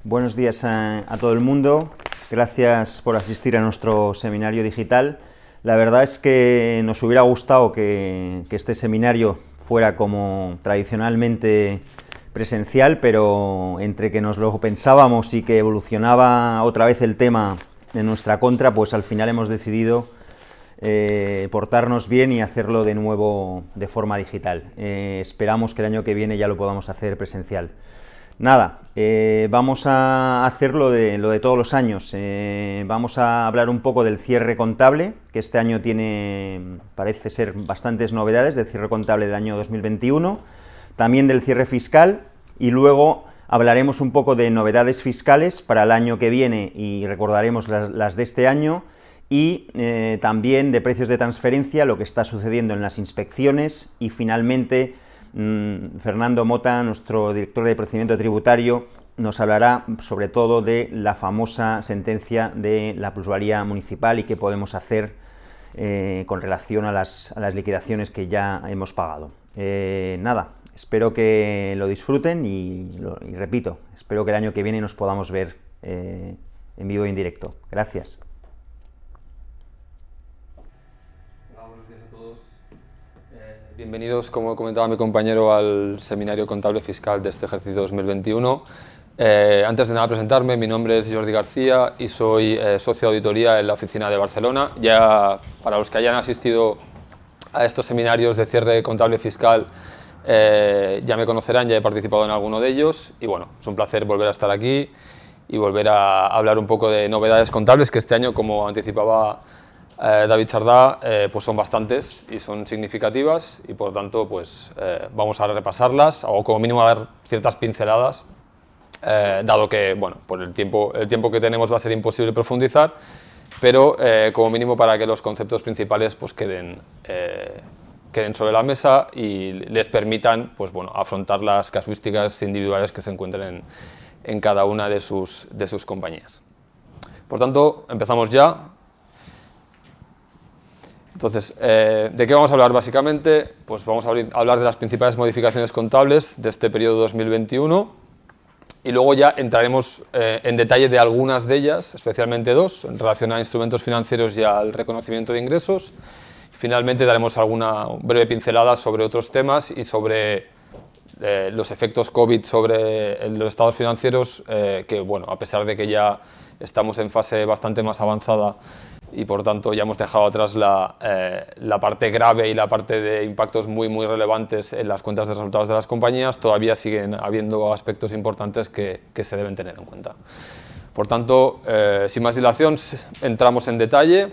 Buenos días a todo el mundo. Gracias por asistir a nuestro seminario digital. La verdad es que nos hubiera gustado que este seminario fuera como tradicionalmente presencial, pero entre que nos lo pensábamos y que evolucionaba otra vez el tema en nuestra contra, pues al final hemos decidido portarnos bien y hacerlo de nuevo de forma digital. Esperamos que el año que viene ya lo podamos hacer presencial. Nada, vamos a hacer lo de todos los años. Vamos a hablar un poco del cierre contable, que este año parece ser bastantes novedades del cierre contable del año 2021, también del cierre fiscal, y luego hablaremos un poco de novedades fiscales para el año que viene y recordaremos las de este año, y también de precios de transferencia, lo que está sucediendo en las inspecciones, y finalmente Fernando Mota, nuestro director de procedimiento tributario, nos hablará sobre todo de la famosa sentencia de la plusvalía municipal y qué podemos hacer con relación a las liquidaciones que ya hemos pagado. Nada, espero que lo disfruten y repito, espero que el año que viene nos podamos ver en vivo y en directo. Gracias. Bienvenidos, como comentaba mi compañero, al seminario contable fiscal de este ejercicio 2021. Antes de nada presentarme, mi nombre es Jordi García y soy socio de auditoría en la oficina de Barcelona. Ya para los que hayan asistido a estos seminarios de cierre contable fiscal ya me conocerán, ya he participado en alguno de ellos y bueno, es un placer volver a estar aquí y volver a hablar un poco de novedades contables que este año, como anticipaba David Sardá, pues son bastantes y son significativas y por tanto pues vamos a repasarlas o como mínimo a dar ciertas pinceladas, dado que bueno, por el tiempo que tenemos va a ser imposible profundizar, pero como mínimo para que los conceptos principales pues queden sobre la mesa y les permitan pues bueno, afrontar las casuísticas individuales que se encuentren en cada una de sus compañías. Por tanto, empezamos ya. Entonces, ¿de qué vamos a hablar básicamente? Pues vamos a hablar de las principales modificaciones contables de este periodo 2021 y luego ya entraremos en detalle de algunas de ellas, especialmente dos, en relación a instrumentos financieros y al reconocimiento de ingresos. Finalmente daremos alguna breve pincelada sobre otros temas y sobre los efectos COVID sobre los estados financieros, que bueno, a pesar de que ya estamos en fase bastante más avanzada y por tanto ya hemos dejado atrás la parte grave y la parte de impactos muy relevantes en las cuentas de resultados de las compañías, todavía siguen habiendo aspectos importantes que se deben tener en cuenta. Por tanto, sin más dilación, entramos en detalle.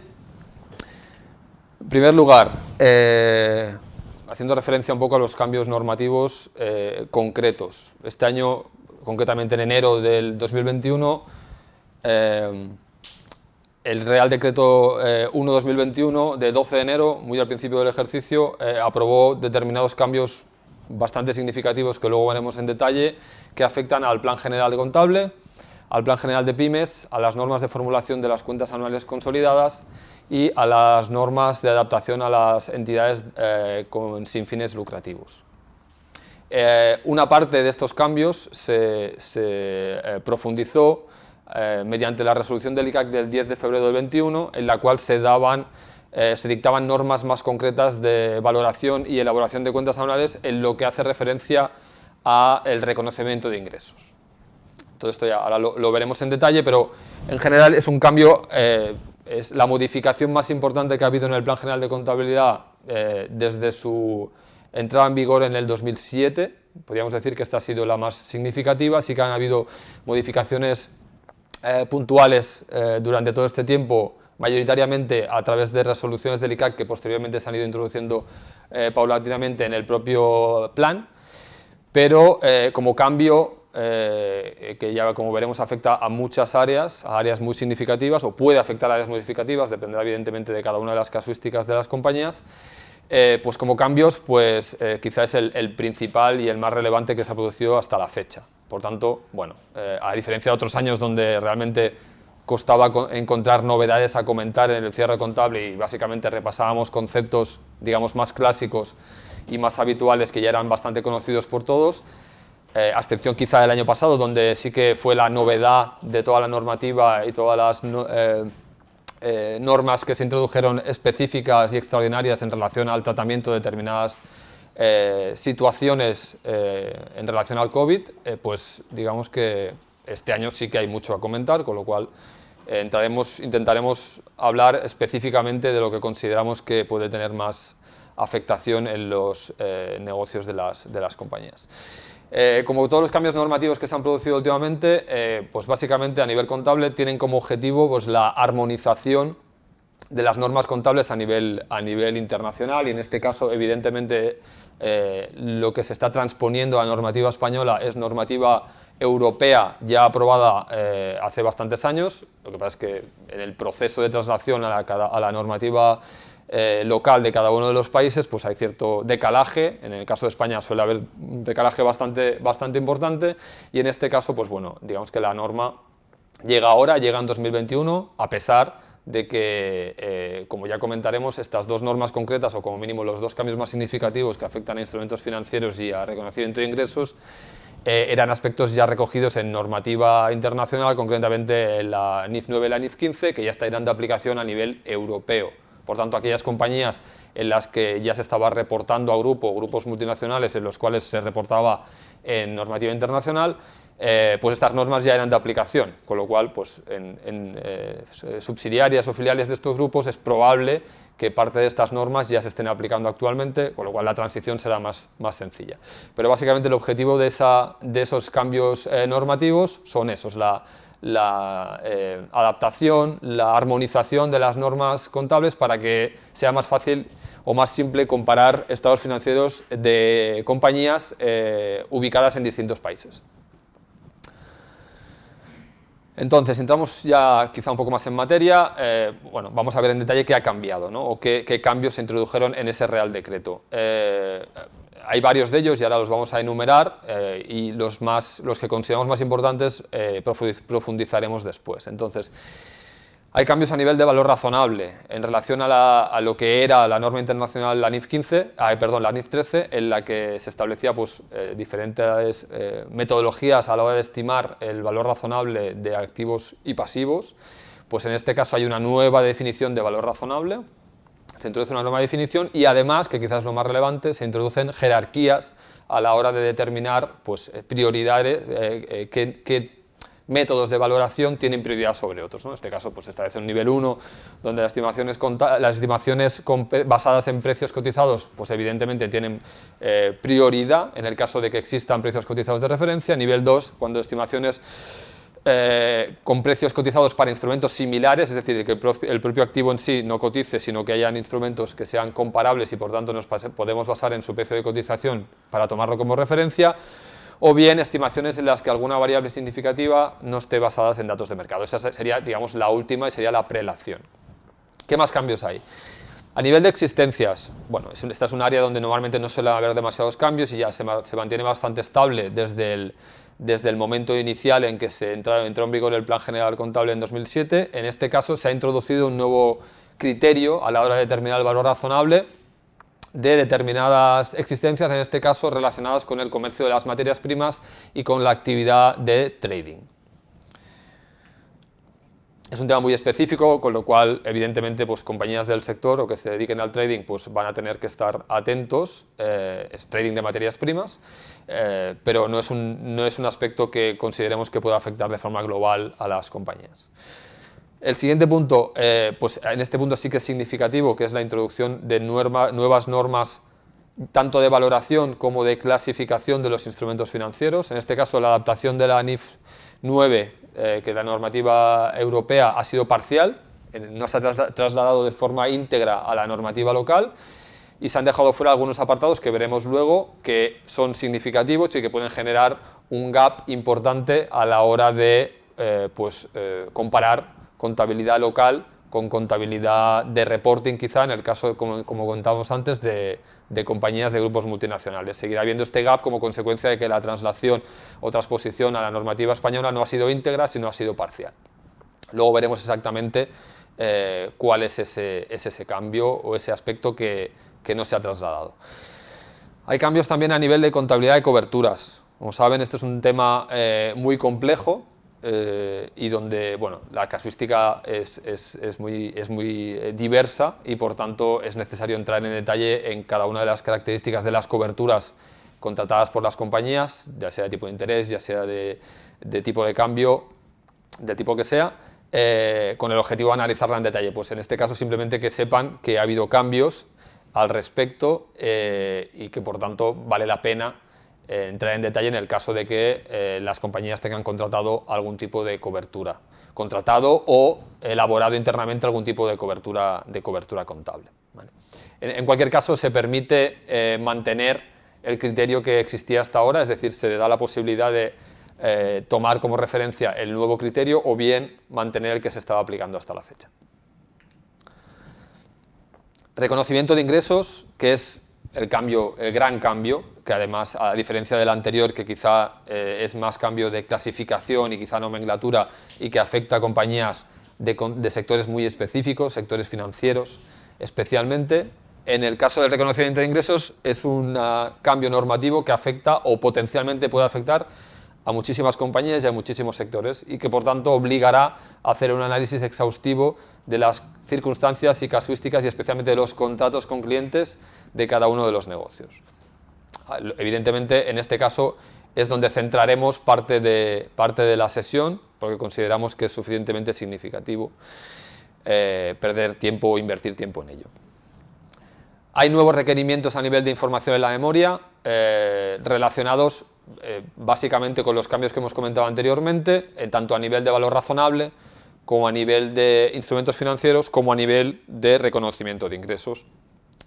En primer lugar, haciendo referencia un poco a los cambios normativos concretos. Este año, concretamente en enero del 2021, el Real Decreto 1/2021 de 12 de enero, muy al principio del ejercicio, aprobó determinados cambios bastante significativos que luego veremos en detalle, que afectan al Plan General de Contable, al Plan General de Pymes, a las normas de formulación de las cuentas anuales consolidadas y a las normas de adaptación a las entidades sin fines lucrativos. Una parte de estos cambios se profundizó mediante la resolución del ICAC del 10 de febrero del 21, en la cual se dictaban normas más concretas de valoración y elaboración de cuentas anuales en lo que hace referencia al reconocimiento de ingresos. Todo esto ya ahora lo veremos en detalle, pero en general es un cambio, es la modificación más importante que ha habido en el Plan General de Contabilidad desde su entrada en vigor en el 2007. Podríamos decir que esta ha sido la más significativa, sí que han habido modificaciones puntuales durante todo este tiempo, mayoritariamente a través de resoluciones del ICAC que posteriormente se han ido introduciendo paulatinamente en el propio plan, pero como cambio, que ya como veremos afecta a muchas áreas, a áreas muy significativas, o puede afectar a áreas muy significativas, dependerá evidentemente de cada una de las casuísticas de las compañías, pues como cambios, pues quizás es el principal y el más relevante que se ha producido hasta la fecha. Por tanto, bueno, a diferencia de otros años donde realmente costaba encontrar novedades a comentar en el cierre contable y básicamente repasábamos conceptos, digamos, más clásicos y más habituales que ya eran bastante conocidos por todos, a excepción quizá del año pasado, donde sí que fue la novedad de toda la normativa y todas las normas que se introdujeron específicas y extraordinarias en relación al tratamiento de determinadas situaciones en relación al COVID, pues digamos que este año sí que hay mucho a comentar, con lo cual intentaremos hablar específicamente de lo que consideramos que puede tener más afectación en los negocios de las compañías. Como todos los cambios normativos que se han producido últimamente, pues básicamente a nivel contable tienen como objetivo pues, la armonización de las normas contables a nivel internacional, y en este caso evidentemente lo que se está transponiendo a la normativa española es normativa europea ya aprobada hace bastantes años. Lo que pasa es que en el proceso de traslación a la normativa local de cada uno de los países pues hay cierto decalaje. En el caso de España suele haber un decalaje bastante importante, y en este caso pues bueno, digamos que la norma llega ahora, llega en 2021, a pesar de que, como ya comentaremos, estas dos normas concretas, o como mínimo los dos cambios más significativos que afectan a instrumentos financieros y a reconocimiento de ingresos, eran aspectos ya recogidos en normativa internacional, concretamente en la NIF 9 y la NIF 15, que ya estarían de aplicación a nivel europeo. Por tanto, aquellas compañías en las que ya se estaba reportando a grupos multinacionales en los cuales se reportaba en normativa internacional, pues estas normas ya eran de aplicación, con lo cual pues en subsidiarias o filiales de estos grupos es probable que parte de estas normas ya se estén aplicando actualmente, con lo cual la transición será más sencilla. Pero básicamente el objetivo de esos cambios normativos son esos: la adaptación, la armonización de las normas contables para que sea más fácil o más simple comparar estados financieros de compañías ubicadas en distintos países. Entonces, entramos ya quizá un poco más en materia. Bueno, vamos a ver en detalle qué ha cambiado, ¿no? O qué cambios se introdujeron en ese Real Decreto. Hay varios de ellos y ahora los vamos a enumerar, y los que consideramos más importantes profundizaremos después. Entonces, hay cambios a nivel de valor razonable en relación a lo que era la norma internacional, la NIF 13, en la que se establecía pues, diferentes metodologías a la hora de estimar el valor razonable de activos y pasivos. Pues en este caso hay una nueva definición de valor razonable. Se introduce una nueva definición y además, que quizás es lo más relevante, se introducen jerarquías a la hora de determinar pues, prioridades, qué métodos de valoración tienen prioridad sobre otros, ¿no? En este caso pues, se establece un nivel 1, donde las estimaciones basadas en precios cotizados pues, evidentemente tienen prioridad en el caso de que existan precios cotizados de referencia. Nivel 2, cuando estimaciones con precios cotizados para instrumentos similares, es decir, que el propio activo en sí no cotice, sino que hayan instrumentos que sean comparables y por tanto nos podemos basar en su precio de cotización para tomarlo como referencia, o bien estimaciones en las que alguna variable significativa no esté basada en datos de mercado. Esa sería, digamos, la última y sería la prelación. ¿Qué más cambios hay? A nivel de existencias, bueno, esta es un área donde normalmente no suele haber demasiados cambios y ya se mantiene bastante estable desde el momento inicial en que entró en vigor el Plan General Contable en 2007. En este caso se ha introducido un nuevo criterio a la hora de determinar el valor razonable de determinadas existencias, en este caso relacionadas con el comercio de las materias primas y con la actividad de trading. Es un tema muy específico, con lo cual evidentemente pues, compañías del sector o que se dediquen al trading pues, van a tener que estar atentos. Es trading de materias primas, pero no es un aspecto que consideremos que pueda afectar de forma global a las compañías. El siguiente punto, pues en este punto sí que es significativo, que es la introducción de nuevas normas tanto de valoración como de clasificación de los instrumentos financieros. En este caso, la adaptación de la NIF 9, que la normativa europea, ha sido parcial, no se ha trasladado de forma íntegra a la normativa local y se han dejado fuera algunos apartados que veremos luego, que son significativos y que pueden generar un gap importante a la hora de comparar contabilidad local con contabilidad de reporting, quizá en el caso, como contábamos antes, de compañías de grupos multinacionales. Seguirá habiendo este gap como consecuencia de que la traslación o transposición a la normativa española no ha sido íntegra, sino ha sido parcial. Luego veremos exactamente cuál es ese cambio o ese aspecto que no se ha trasladado. Hay cambios también a nivel de contabilidad de coberturas. Como saben, este es un tema muy complejo y donde bueno, la casuística es muy diversa y por tanto es necesario entrar en detalle en cada una de las características de las coberturas contratadas por las compañías, ya sea de tipo de interés, ya sea de tipo de cambio, del tipo que sea, con el objetivo de analizarla en detalle. Pues en este caso simplemente que sepan que ha habido cambios al respecto y que por tanto vale la pena entrar en detalle en el caso de que las compañías tengan contratado algún tipo de cobertura, contratado o elaborado internamente algún tipo de cobertura contable. ¿Vale? En cualquier caso se permite mantener el criterio que existía hasta ahora, es decir, se le da la posibilidad de tomar como referencia el nuevo criterio o bien mantener el que se estaba aplicando hasta la fecha. Reconocimiento de ingresos, que es el gran cambio, que además, a diferencia del anterior, que quizá es más cambio de clasificación y quizá nomenclatura y que afecta a compañías de sectores muy específicos, sectores financieros especialmente. En el caso del reconocimiento de ingresos es un cambio normativo que afecta o potencialmente puede afectar a muchísimas compañías y a muchísimos sectores y que por tanto obligará a hacer un análisis exhaustivo de las circunstancias y casuísticas y especialmente de los contratos con clientes de cada uno de los negocios. Evidentemente en este caso es donde centraremos parte de la sesión porque consideramos que es suficientemente significativo perder tiempo o invertir tiempo en ello. Hay nuevos requerimientos a nivel de información en la memoria relacionados básicamente con los cambios que hemos comentado anteriormente, tanto a nivel de valor razonable como a nivel de instrumentos financieros como a nivel de reconocimiento de ingresos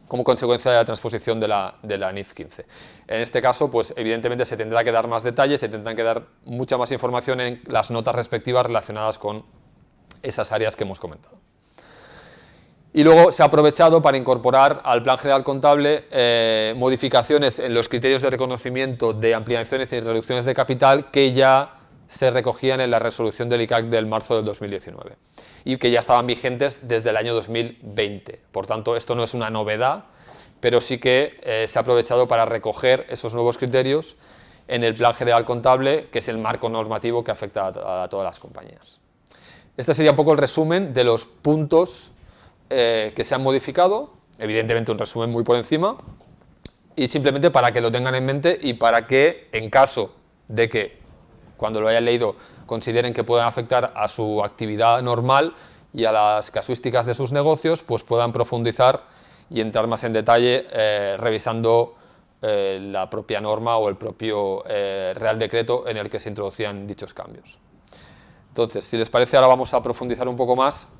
como consecuencia de la transposición de la NIF 15. En este caso, pues evidentemente se tendrá que dar más detalles, se tendrán que dar mucha más información en las notas respectivas relacionadas con esas áreas que hemos comentado. Y luego se ha aprovechado para incorporar al Plan General Contable modificaciones en los criterios de reconocimiento de ampliaciones y reducciones de capital que ya se recogían en la resolución del ICAC del marzo del 2019 y que ya estaban vigentes desde el año 2020. Por tanto, esto no es una novedad, pero sí que se ha aprovechado para recoger esos nuevos criterios en el Plan General Contable, que es el marco normativo que afecta a todas las compañías. Este sería un poco el resumen de los puntos que se han modificado, evidentemente un resumen muy por encima, y simplemente para que lo tengan en mente y para que, en caso de que, cuando lo hayan leído, consideren que puedan afectar a su actividad normal y a las casuísticas de sus negocios, pues puedan profundizar y entrar más en detalle revisando la propia norma o el propio Real Decreto en el que se introducían dichos cambios. Entonces, si les parece, ahora vamos a profundizar un poco más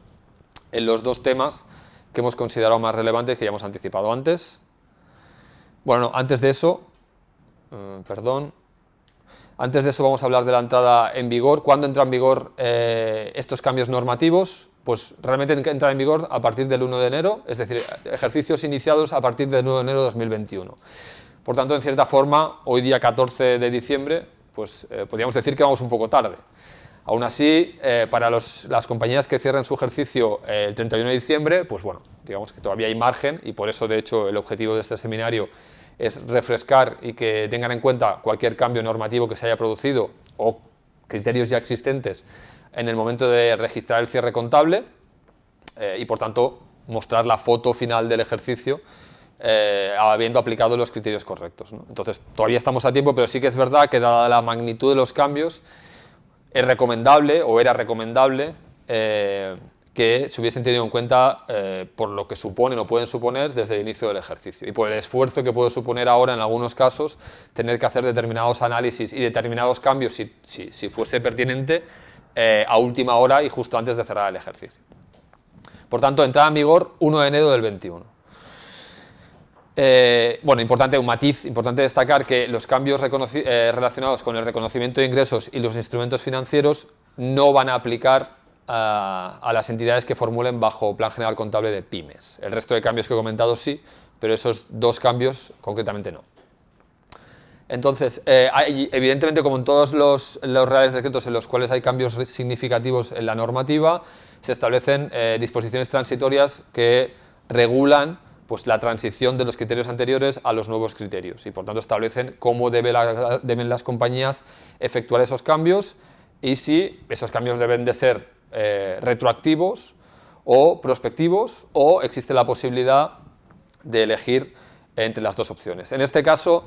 en los dos temas que hemos considerado más relevantes, que ya hemos anticipado antes. Bueno, antes de eso, antes de eso vamos a hablar de la entrada en vigor. ¿Cuándo entran en vigor estos cambios normativos? Pues realmente entran en vigor a partir del 1 de enero, es decir, ejercicios iniciados a partir del 1 de enero de 2021. Por tanto, en cierta forma, hoy día 14 de diciembre, pues podríamos decir que vamos un poco tarde. Aún así, para las compañías que cierren su ejercicio el 31 de diciembre, pues bueno, digamos que todavía hay margen y por eso, de hecho, el objetivo de este seminario es refrescar y que tengan en cuenta cualquier cambio normativo que se haya producido o criterios ya existentes en el momento de registrar el cierre contable y, por tanto, mostrar la foto final del ejercicio habiendo aplicado los criterios correctos, ¿no? Entonces, todavía estamos a tiempo, pero sí que es verdad que, dada la magnitud de los cambios, es recomendable o era recomendable que se hubiesen tenido en cuenta por lo que suponen o pueden suponer desde el inicio del ejercicio y por el esfuerzo que puede suponer ahora en algunos casos tener que hacer determinados análisis y determinados cambios si fuese pertinente a última hora y justo antes de cerrar el ejercicio. Por tanto, entrada en vigor 1 de enero del 21. Bueno, un matiz, importante destacar que los cambios relacionados con el reconocimiento de ingresos y los instrumentos financieros no van a aplicar a las entidades que formulen bajo Plan General Contable de pymes. El resto de cambios que he comentado sí, pero esos dos cambios concretamente no. Entonces, evidentemente, como en todos los reales decretos en los cuales hay cambios significativos en la normativa, se establecen disposiciones transitorias que regulan pues la transición de los criterios anteriores a los nuevos criterios y por tanto establecen cómo deben las compañías efectuar esos cambios y si esos cambios deben de ser retroactivos o prospectivos o existe la posibilidad de elegir entre las dos opciones. En este caso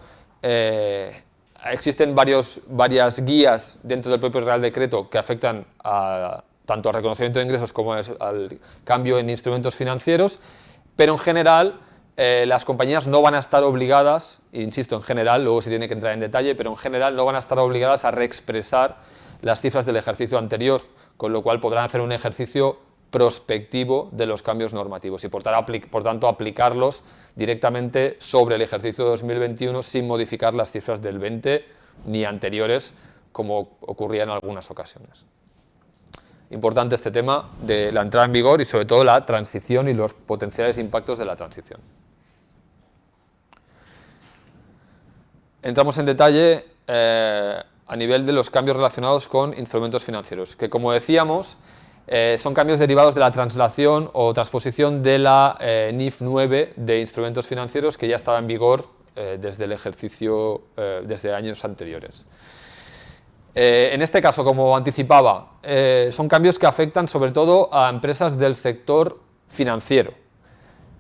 existen varias guías dentro del propio Real Decreto que afectan tanto al reconocimiento de ingresos como al cambio en instrumentos financieros, pero en general las compañías no van a estar obligadas, insisto, en general, luego se tiene que entrar en detalle, pero en general no van a estar obligadas a reexpresar las cifras del ejercicio anterior, con lo cual podrán hacer un ejercicio prospectivo de los cambios normativos y por tanto aplicarlos directamente sobre el ejercicio 2021 sin modificar las cifras del 20 ni anteriores, como ocurría en algunas ocasiones. Importante este tema de la entrada en vigor y sobre todo la transición y los potenciales impactos de la transición. Entramos en detalle a nivel de los cambios relacionados con instrumentos financieros, que como decíamos son cambios derivados de la translación o transposición de la NIF 9 de instrumentos financieros que ya estaba en vigor desde el ejercicio, desde años anteriores. En este caso, como anticipaba, son cambios que afectan sobre todo a empresas del sector financiero.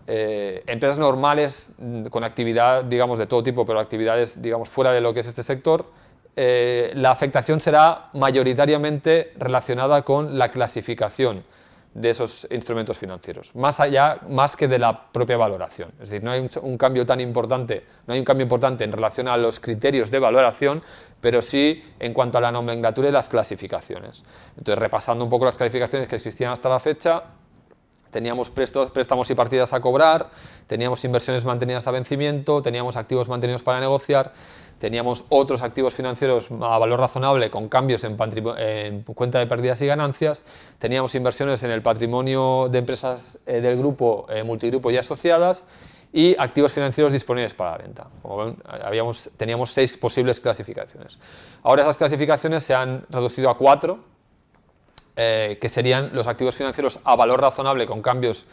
Empresas normales con actividad, digamos, de todo tipo, pero actividades, digamos, fuera de lo que es este sector, la afectación será mayoritariamente relacionada con la clasificación de esos instrumentos financieros, más que de la propia valoración. Es decir, no hay un cambio tan importante, no hay un cambio importante en relación a los criterios de valoración, pero sí en cuanto a la nomenclatura y las clasificaciones. Entonces, repasando un poco las clasificaciones que existían hasta la fecha, teníamos préstamos y partidas a cobrar, teníamos inversiones mantenidas a vencimiento, teníamos activos mantenidos para negociar, teníamos otros activos financieros a valor razonable con cambios en cuenta de pérdidas y ganancias, teníamos inversiones en el patrimonio de empresas del grupo, multigrupo y asociadas, y activos financieros disponibles para la venta. Como ven, teníamos 6 posibles clasificaciones. Ahora esas clasificaciones se han reducido a 4, que serían los activos financieros a valor razonable con cambios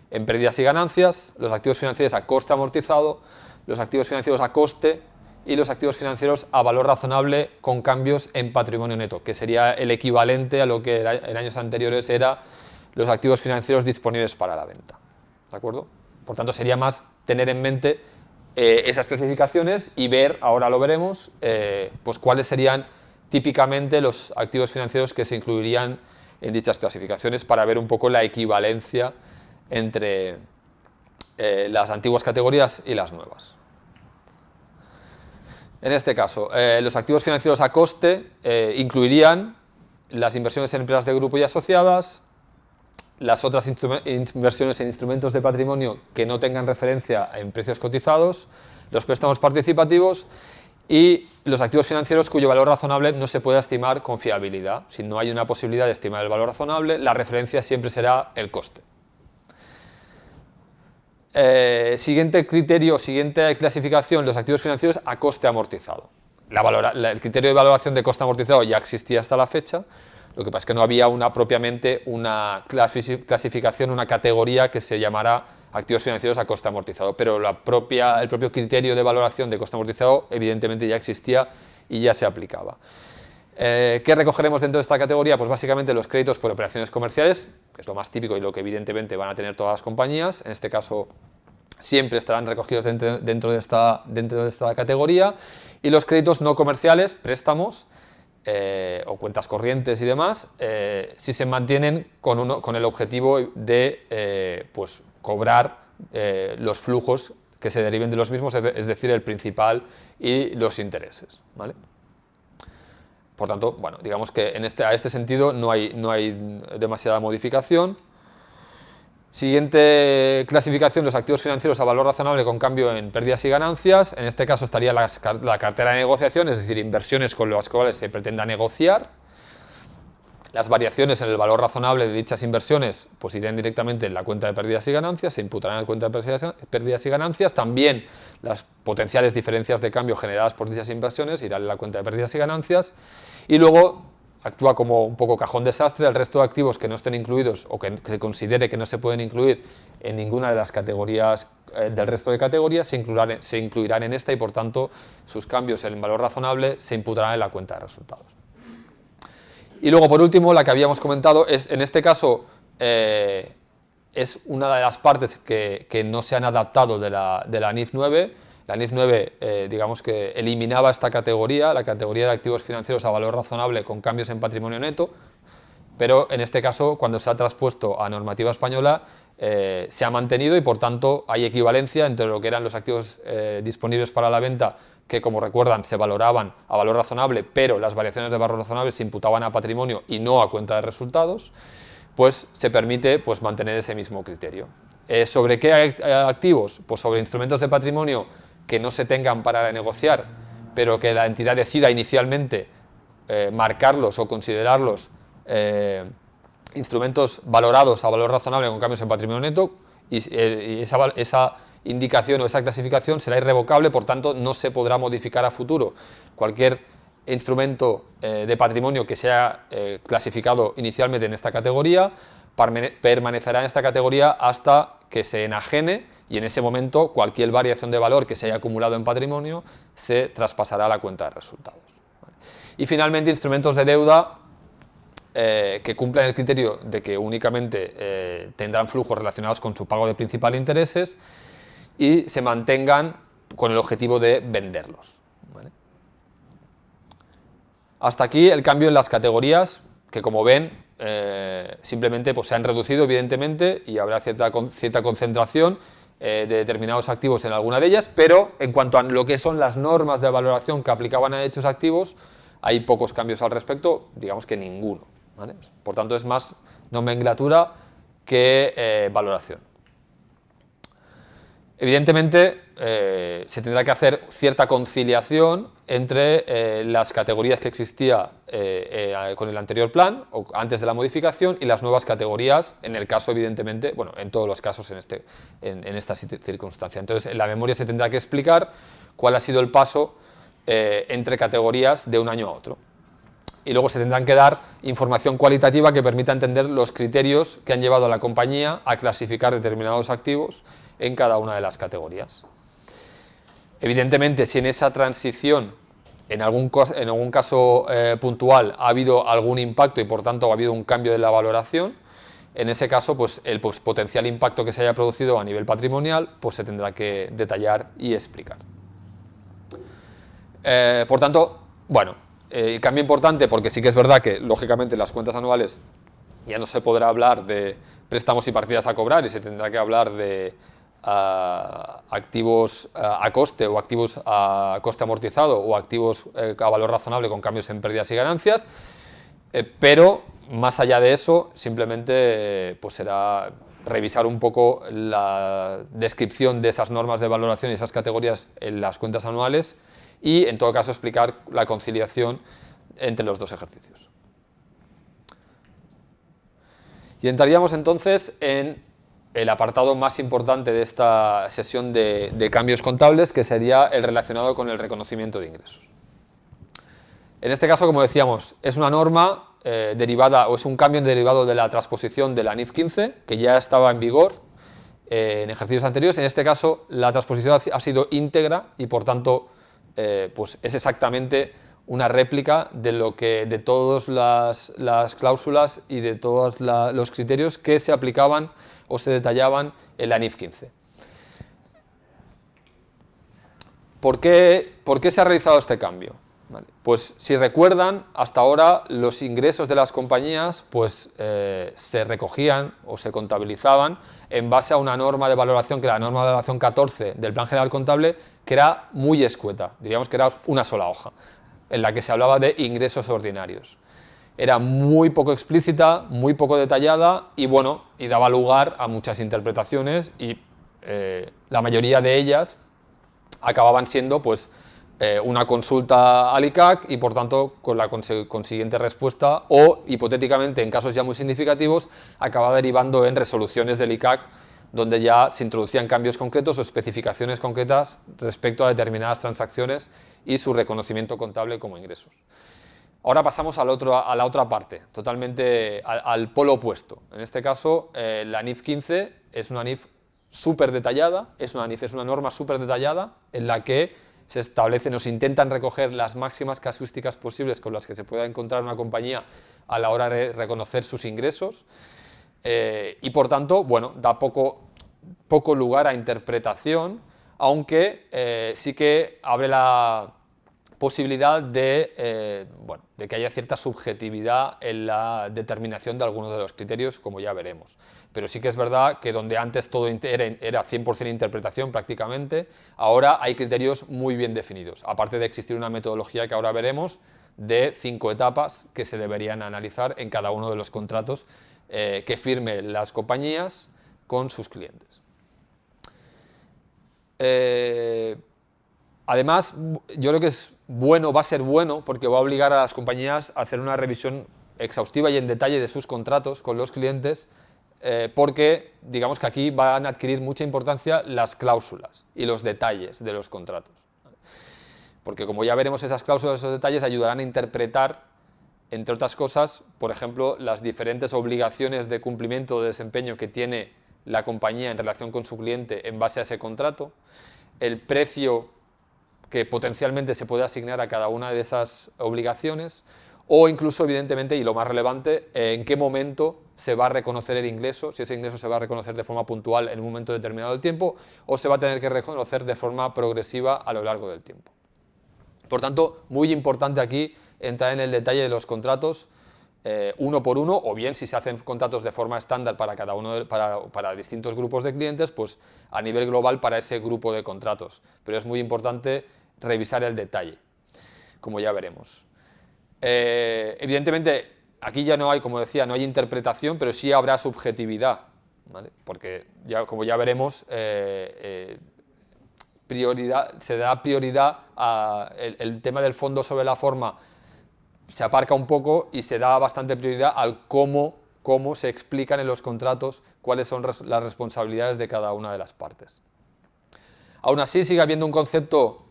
en pérdidas y ganancias, los activos financieros a coste amortizado, los activos financieros a coste y los activos financieros a valor razonable con cambios en patrimonio neto, que sería el equivalente a lo que en años anteriores era los activos financieros disponibles para la venta. ¿De acuerdo? Por tanto, sería más tener en mente esas clasificaciones y ver, ahora lo veremos, pues cuáles serían típicamente los activos financieros que se incluirían en dichas clasificaciones para ver un poco la equivalencia entre las antiguas categorías y las nuevas. En este caso, los activos financieros a coste incluirían las inversiones en empresas de grupo y asociadas, las otras inversiones en instrumentos de patrimonio que no tengan referencia en precios cotizados, los préstamos participativos y los activos financieros cuyo valor razonable no se puede estimar con fiabilidad. Si no hay una posibilidad de estimar el valor razonable, la referencia siempre será el coste. Siguiente criterio, siguiente clasificación, los activos financieros a coste amortizado. El criterio de valoración de coste amortizado ya existía hasta la fecha, lo que pasa es que no había propiamente una clasificación, una categoría que se llamara activos financieros a coste amortizado, pero el propio criterio de valoración de coste amortizado evidentemente ya existía y ya se aplicaba. ¿Qué recogeremos dentro de esta categoría? Pues básicamente los créditos por operaciones comerciales, que es lo más típico y lo que evidentemente van a tener todas las compañías. En este caso siempre estarán recogidos dentro de esta categoría. Y los créditos no comerciales, préstamos o cuentas corrientes y demás, si se mantienen con el objetivo de pues, cobrar los flujos que se deriven de los mismos, es decir, el principal y los intereses, ¿vale? Por tanto, bueno, digamos que a este sentido no hay demasiada modificación. Siguiente clasificación, los activos financieros a valor razonable con cambio en pérdidas y ganancias. En este caso estaría la cartera de negociación, es decir, inversiones con las cuales se pretenda negociar. Las variaciones en el valor razonable de dichas inversiones pues irán directamente en la cuenta de pérdidas y ganancias, se imputarán en la cuenta de pérdidas y ganancias. También las potenciales diferencias de cambio generadas por dichas inversiones irán en la cuenta de pérdidas y ganancias. Y luego actúa como un poco cajón desastre. El resto de activos que no estén incluidos o que se considere que no se pueden incluir en ninguna de las categorías del resto de categorías se incluirán en esta y por tanto sus cambios en el valor razonable se imputarán en la cuenta de resultados. Y luego por último la que habíamos comentado es, en este caso es una de las partes que no se han adaptado de la NIF 9. La NIF 9 digamos que eliminaba esta categoría, la categoría de activos financieros a valor razonable con cambios en patrimonio neto, pero en este caso cuando se ha traspuesto a normativa española se ha mantenido y por tanto hay equivalencia entre lo que eran los activos disponibles para la venta que, como recuerdan, se valoraban a valor razonable, pero las variaciones de valor razonable se imputaban a patrimonio y no a cuenta de resultados, pues se permite pues, mantener ese mismo criterio. ¿Sobre qué activos? Pues sobre instrumentos de patrimonio que no se tengan para negociar, pero que la entidad decida inicialmente marcarlos o considerarlos instrumentos valorados a valor razonable con cambios en patrimonio neto, y esa indicación o esa clasificación será irrevocable, por tanto no se podrá modificar a futuro. Cualquier instrumento de patrimonio que sea clasificado inicialmente en esta categoría permanecerá en esta categoría hasta que se enajene y en ese momento cualquier variación de valor que se haya acumulado en patrimonio se traspasará a la cuenta de resultados. Y finalmente instrumentos de deuda que cumplan el criterio de que únicamente tendrán flujos relacionados con su pago de principal e intereses y se mantengan con el objetivo de venderlos. ¿Vale? Hasta aquí el cambio en las categorías que, como ven, simplemente pues, se han reducido evidentemente y habrá cierta concentración de determinados activos en alguna de ellas, pero en cuanto a lo que son las normas de valoración que aplicaban a dichos activos hay pocos cambios al respecto, digamos que ninguno. ¿Vale? Por tanto, es más nomenclatura que valoración. Evidentemente, se tendrá que hacer cierta conciliación entre las categorías que existía con el anterior plan, o antes de la modificación, y las nuevas categorías, en el caso, evidentemente, bueno, en todos los casos en esta circunstancia. Entonces, en la memoria se tendrá que explicar cuál ha sido el paso entre categorías de un año a otro. Y luego se tendrán que dar información cualitativa que permita entender los criterios que han llevado a la compañía a clasificar determinados activos en cada una de las categorías. Evidentemente, si en esa transición, en algún caso puntual, ha habido algún impacto y por tanto ha habido un cambio de la valoración, en ese caso pues, el potencial impacto que se haya producido a nivel patrimonial pues, se tendrá que detallar y explicar. Por tanto, bueno, cambio importante porque sí que es verdad que lógicamente en las cuentas anuales ya no se podrá hablar de préstamos y partidas a cobrar y se tendrá que hablar de activos a coste o activos a coste amortizado o activos a valor razonable con cambios en pérdidas y ganancias, pero más allá de eso simplemente pues será revisar un poco la descripción de esas normas de valoración y esas categorías en las cuentas anuales y en todo caso explicar la conciliación entre los dos ejercicios. Y entraríamos entonces en el apartado más importante de esta sesión de cambios contables, que sería el relacionado con el reconocimiento de ingresos. En este caso, como decíamos, es una norma derivada o es un cambio derivado de la transposición de la NIF 15, que ya estaba en vigor en ejercicios anteriores. En este caso, la transposición ha sido íntegra y, por tanto, pues es exactamente una réplica de todas las cláusulas y de todos los criterios que se aplicaban o se detallaban en la NIF 15. ¿Por qué se ha realizado este cambio? Vale. Pues si recuerdan, hasta ahora los ingresos de las compañías pues, se recogían o se contabilizaban en base a una norma de valoración, que era la norma de valoración 14 del Plan General Contable, que era muy escueta, diríamos que era una sola hoja, en la que se hablaba de ingresos ordinarios. Era muy poco explícita, muy poco detallada y, bueno, y daba lugar a muchas interpretaciones y la mayoría de ellas acababan siendo pues, una consulta al ICAC y, por tanto, con la consiguiente respuesta o, hipotéticamente, en casos ya muy significativos, acababa derivando en resoluciones del ICAC donde ya se introducían cambios concretos o especificaciones concretas respecto a determinadas transacciones y su reconocimiento contable como ingresos. Ahora pasamos a la otra parte, totalmente al polo opuesto. En este caso, la NIF 15 es una NIF súper detallada, es una norma súper detallada en la que se establecen o se intentan recoger las máximas casuísticas posibles con las que se pueda encontrar una compañía a la hora de reconocer sus ingresos y por tanto, bueno, da poco lugar a interpretación, aunque sí que abre la posibilidad de que haya cierta subjetividad en la determinación de algunos de los criterios, como ya veremos. Pero sí que es verdad que donde antes todo era 100% interpretación prácticamente, ahora hay criterios muy bien definidos, aparte de existir una metodología que ahora veremos de 5 etapas que se deberían analizar en cada uno de los contratos que firmen las compañías con sus clientes. Además, yo creo que va a ser bueno porque va a obligar a las compañías a hacer una revisión exhaustiva y en detalle de sus contratos con los clientes, porque digamos que aquí van a adquirir mucha importancia las cláusulas y los detalles de los contratos. Porque como ya veremos, esas cláusulas, esos detalles ayudarán a interpretar, entre otras cosas, por ejemplo, las diferentes obligaciones de cumplimiento o de desempeño que tiene la compañía en relación con su cliente en base a ese contrato, el precio que potencialmente se puede asignar a cada una de esas obligaciones, o incluso, evidentemente, y lo más relevante, en qué momento se va a reconocer el ingreso, si ese ingreso se va a reconocer de forma puntual en un momento determinado del tiempo, o se va a tener que reconocer de forma progresiva a lo largo del tiempo. Por tanto, muy importante aquí entrar en el detalle de los contratos uno por uno, o bien si se hacen contratos de forma estándar para cada uno para distintos grupos de clientes, pues a nivel global para ese grupo de contratos. Pero es muy importante revisar el detalle, como ya veremos. Evidentemente, aquí ya no hay, como decía, no hay interpretación, pero sí habrá subjetividad, ¿vale? Porque como ya veremos, se da prioridad el tema del fondo sobre la forma. Se aparca un poco y se da bastante prioridad al cómo se explican en los contratos cuáles son las responsabilidades de cada una de las partes. Aún así, sigue habiendo un concepto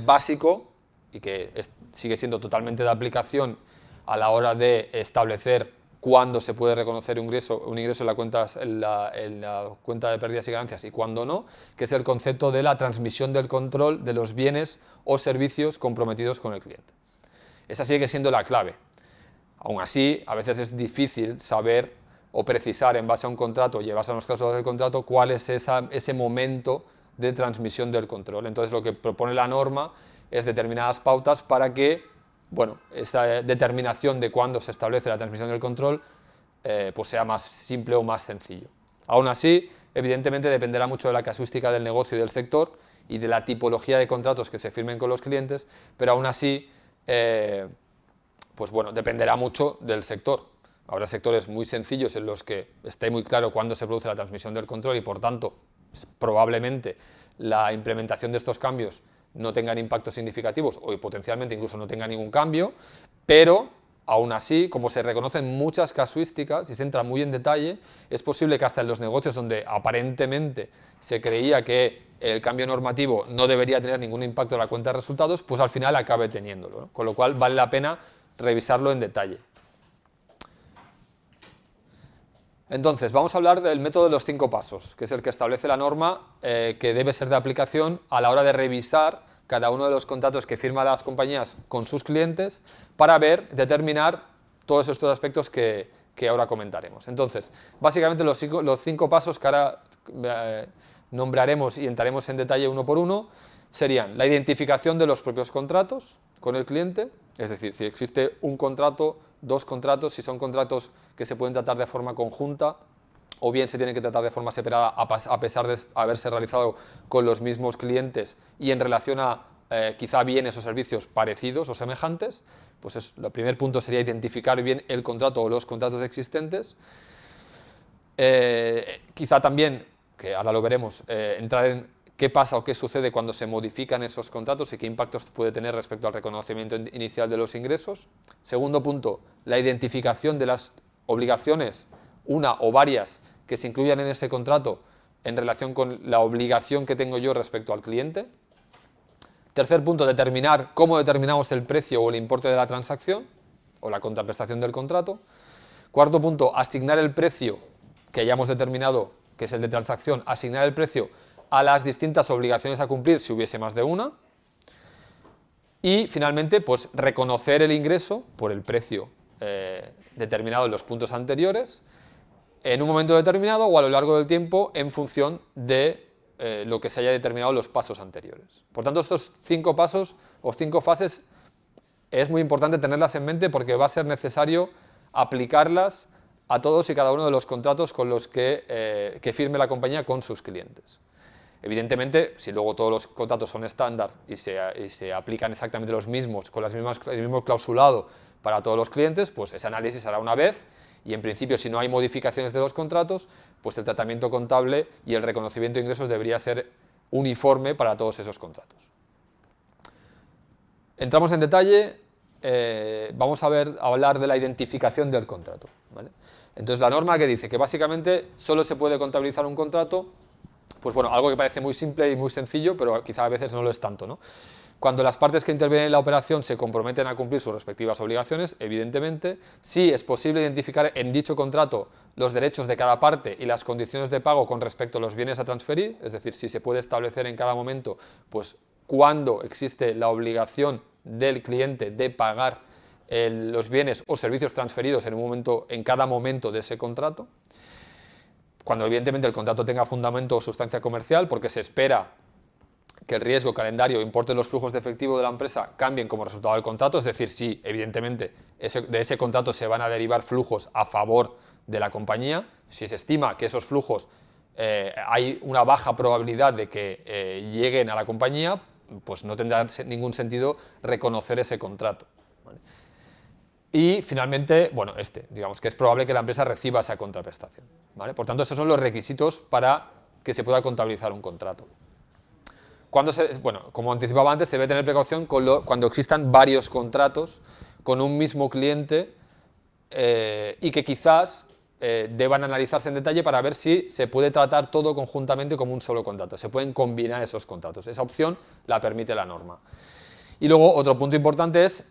básico y que sigue siendo totalmente de aplicación a la hora de establecer cuándo se puede reconocer un ingreso en la cuenta de pérdidas y ganancias y cuándo no, que es el concepto de la transmisión del control de los bienes o servicios comprometidos con el cliente. Esa sigue siendo la clave. Aún así, a veces es difícil saber o precisar en base a un contrato y en base a los casos del contrato cuál es ese momento de transmisión del control. Entonces, lo que propone la norma es determinadas pautas para que, bueno, esa determinación de cuándo se establece la transmisión del control pues sea más simple o más sencillo. Aún así, evidentemente dependerá mucho de la casuística del negocio y del sector y de la tipología de contratos que se firmen con los clientes, pero aún así pues bueno, dependerá mucho del sector. Habrá sectores muy sencillos en los que esté muy claro cuándo se produce la transmisión del control y por tanto probablemente la implementación de estos cambios no tengan impactos significativos o potencialmente incluso no tenga ningún cambio, pero aún así, como se reconocen muchas casuísticas y se entra muy en detalle, es posible que hasta en los negocios donde aparentemente se creía que el cambio normativo no debería tener ningún impacto en la cuenta de resultados, pues al final acabe teniéndolo, ¿no? Con lo cual vale la pena revisarlo en detalle. Entonces, vamos a hablar del método de los 5 pasos, que es el que establece la norma que debe ser de aplicación a la hora de revisar cada uno de los contratos que firman las compañías con sus clientes para determinar todos estos aspectos que ahora comentaremos. Entonces, básicamente los 5 pasos que ahora nombraremos y entraremos en detalle uno por uno serían la identificación de los propios contratos con el cliente, es decir, si existe un contrato, 2 contratos, si son contratos que se pueden tratar de forma conjunta o bien se tienen que tratar de forma separada a pesar de haberse realizado con los mismos clientes y en relación a quizá bienes o servicios parecidos o semejantes, pues el primer punto sería identificar bien el contrato o los contratos existentes. Quizá también, que ahora lo veremos, entrar en qué pasa o qué sucede cuando se modifican esos contratos y qué impactos puede tener respecto al reconocimiento inicial de los ingresos. Segundo punto, la identificación de las obligaciones, una o varias, que se incluyan en ese contrato en relación con la obligación que tengo yo respecto al cliente. Tercer punto, determinar cómo determinamos el precio o el importe de la transacción. o la contraprestación del contrato. Cuarto punto, asignar el precio que hayamos determinado, que es el de transacción, asignar el precio a las distintas obligaciones a cumplir si hubiese más de una. Y finalmente, pues reconocer el ingreso por el precio determinado en los puntos anteriores, en un momento determinado o a lo largo del tiempo en función de lo que se haya determinado en los pasos anteriores. Por tanto, estos 5 pasos o 5 fases es muy importante tenerlas en mente porque va a ser necesario aplicarlas a todos y cada uno de los contratos con los que firme la compañía con sus clientes. Evidentemente, si luego todos los contratos son estándar y se aplican exactamente los mismos, con el mismo clausulado para todos los clientes, pues ese análisis se hará una vez y en principio si no hay modificaciones de los contratos, pues el tratamiento contable y el reconocimiento de ingresos debería ser uniforme para todos esos contratos. Entramos en detalle, vamos a hablar de la identificación del contrato, ¿vale? Entonces la norma que dice que básicamente solo se puede contabilizar un contrato, pues bueno, algo que parece muy simple y muy sencillo, pero quizá a veces no lo es tanto, ¿no? Cuando las partes que intervienen en la operación se comprometen a cumplir sus respectivas obligaciones, evidentemente, sí es posible identificar en dicho contrato los derechos de cada parte y las condiciones de pago con respecto a los bienes a transferir, es decir, si se puede establecer en cada momento, pues cuándo existe la obligación del cliente de pagar los bienes o servicios transferidos en cada momento de ese contrato. Cuando evidentemente el contrato tenga fundamento o sustancia comercial, porque se espera que el riesgo, calendario o importe de los flujos de efectivo de la empresa cambien como resultado del contrato, es decir, si evidentemente de ese contrato se van a derivar flujos a favor de la compañía, si se estima que esos flujos hay una baja probabilidad de que lleguen a la compañía, pues no tendrá ningún sentido reconocer ese contrato, ¿vale? Y finalmente, bueno, digamos que es probable que la empresa reciba esa contraprestación, ¿vale? Por tanto, esos son los requisitos para que se pueda contabilizar un contrato. Bueno, como anticipaba antes, se debe tener precaución cuando existan varios contratos con un mismo cliente y que quizás deban analizarse en detalle para ver si se puede tratar todo conjuntamente como un solo contrato. Se pueden combinar esos contratos. Esa opción la permite la norma. Y luego, otro punto importante es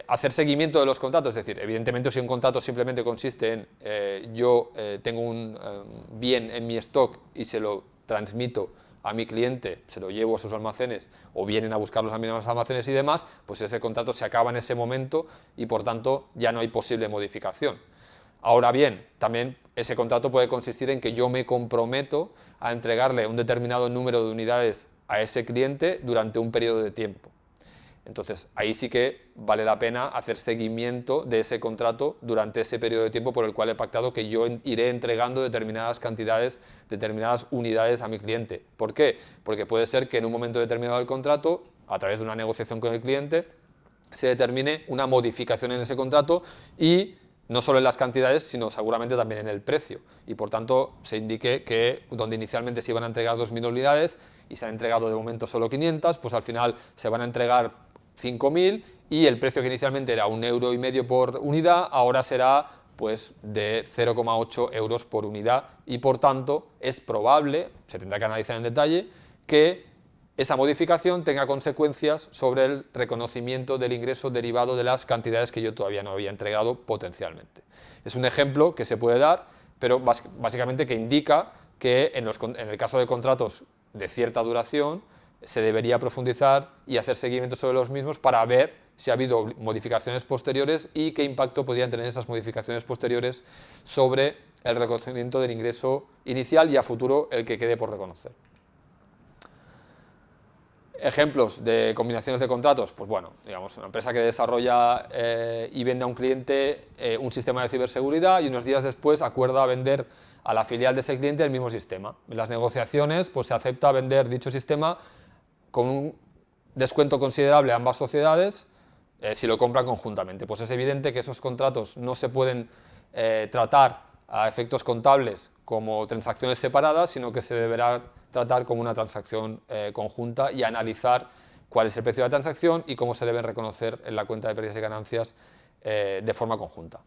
hacer seguimiento de los contratos. Es decir, evidentemente, si un contrato simplemente consiste en yo tengo un bien en mi stock y se lo transmito a mi cliente, se lo llevo a sus almacenes o vienen a buscarlos a mis almacenes y demás, pues ese contrato se acaba en ese momento y por tanto ya no hay posible modificación. Ahora bien, también ese contrato puede consistir en que yo me comprometo a entregarle un determinado número de unidades a ese cliente durante un periodo de tiempo. Entonces, ahí sí que vale la pena hacer seguimiento de ese contrato durante ese periodo de tiempo por el cual he pactado que yo iré entregando determinadas cantidades, determinadas unidades a mi cliente. ¿Por qué? Porque puede ser que en un momento determinado del contrato, a través de una negociación con el cliente, se determine una modificación en ese contrato y no solo en las cantidades, sino seguramente también en el precio. Y por tanto, se indique que donde inicialmente se iban a entregar 2.000 unidades y se han entregado de momento solo 500, pues al final se van a entregar 5.000 y el precio que inicialmente era 1,5 € por unidad, ahora será pues de 0,8 € por unidad y por tanto es probable, se tendrá que analizar en detalle, que esa modificación tenga consecuencias sobre el reconocimiento del ingreso derivado de las cantidades que yo todavía no había entregado potencialmente. Es un ejemplo que se puede dar, pero básicamente que indica que en el caso de contratos de cierta duración se debería profundizar y hacer seguimiento sobre los mismos para ver si ha habido modificaciones posteriores y qué impacto podrían tener esas modificaciones posteriores sobre el reconocimiento del ingreso inicial y a futuro el que quede por reconocer. Ejemplos de combinaciones de contratos, pues bueno, digamos, una empresa que desarrolla y vende a un cliente un sistema de ciberseguridad y unos días después acuerda vender a la filial de ese cliente el mismo sistema. En las negociaciones pues se acepta vender dicho sistema con un descuento considerable a ambas sociedades si lo compran conjuntamente. Pues es evidente que esos contratos no se pueden tratar a efectos contables como transacciones separadas, sino que se deberá tratar como una transacción conjunta y analizar cuál es el precio de la transacción y cómo se deben reconocer en la cuenta de pérdidas y ganancias de forma conjunta.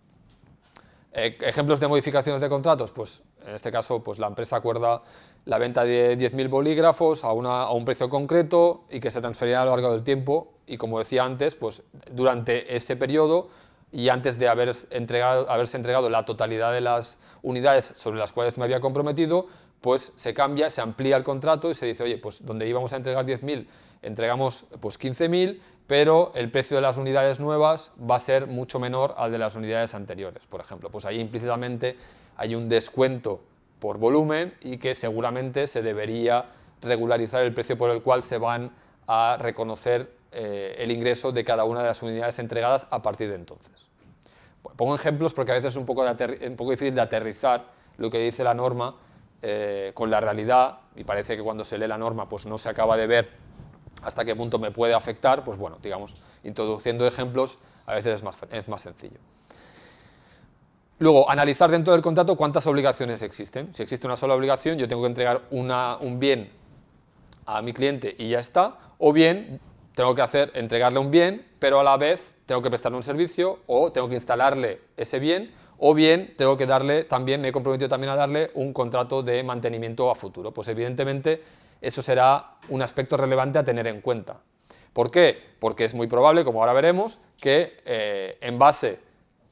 Ejemplos de modificaciones de contratos, pues en este caso pues la empresa acuerda la venta de 10.000 bolígrafos a un precio concreto y que se transferirá a lo largo del tiempo y como decía antes, pues durante ese periodo y antes de haberse entregado la totalidad de las unidades sobre las cuales me había comprometido, pues se cambia, se amplía el contrato y se dice, oye, pues donde íbamos a entregar 10.000, entregamos pues 15.000, pero el precio de las unidades nuevas va a ser mucho menor al de las unidades anteriores, por ejemplo. Pues ahí implícitamente hay un descuento por volumen y que seguramente se debería regularizar el precio por el cual se van a reconocer el ingreso de cada una de las unidades entregadas a partir de entonces. Pongo ejemplos porque a veces es un poco difícil de aterrizar lo que dice la norma con la realidad, y parece que cuando se lee la norma pues no se acaba de ver hasta qué punto me puede afectar. Pues bueno, digamos, introduciendo ejemplos a veces es más sencillo. Luego, analizar dentro del contrato cuántas obligaciones existen. Si existe una sola obligación, yo tengo que entregar un bien a mi cliente y ya está, o bien tengo que entregarle un bien, pero a la vez tengo que prestarle un servicio, o tengo que instalarle ese bien, o bien tengo que me he comprometido también a darle un contrato de mantenimiento a futuro. Pues evidentemente eso será un aspecto relevante a tener en cuenta. ¿Por qué? Porque es muy probable, como ahora veremos, que en base